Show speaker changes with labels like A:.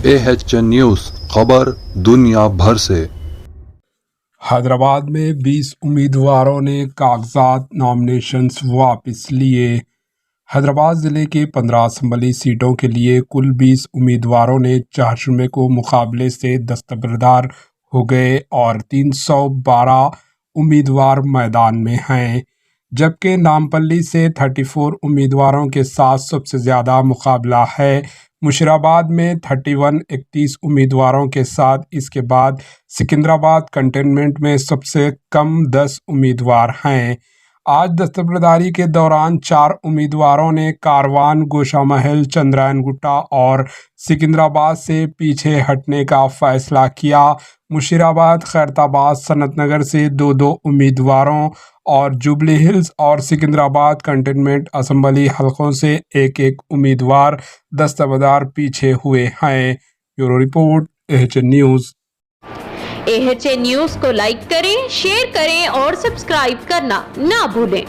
A: AHN news خبر دنیا بھر سے۔
B: حیدرآباد میں 20 امیدواروں نے کاغذات نامینیشنز واپس لیے۔ حیدرآباد ضلع کے 15 اسمبلی سیٹوں کے لیے کل 20 امیدواروں نے چہارشنبے کو مقابلے سے دستبردار ہو گئے اور 312 امیدوار میدان میں ہیں، جبکہ نامپلی سے 34 امیدواروں کے ساتھ سب سے زیادہ مقابلہ ہے۔ مشیرآباد میں 31 امیدواروں کے ساتھ اس کے بعد سکندرآباد کنٹونمنٹ میں سب سے کم 10 امیدوار ہیں۔ آج دستبرداری کے دوران 4 امیدواروں نے کاروان، گوشہ محل، چندرائن گٹا اور سکندرآباد سے پیچھے ہٹنے کا فیصلہ کیا۔ مشیرآباد، خیرتآباد، سنت نگر سے 2 امیدواروں اور جوبلی ہلز اور سکندرآباد کنٹونمنٹ اسمبلی حلقوں سے 1 امیدوار دستبردار پیچھے ہوئے ہیں۔ Bureau report AHN news.
C: AHN news کو لائک کریں، شیئر کریں اور سبسکرائب کرنا نہ بھولیں۔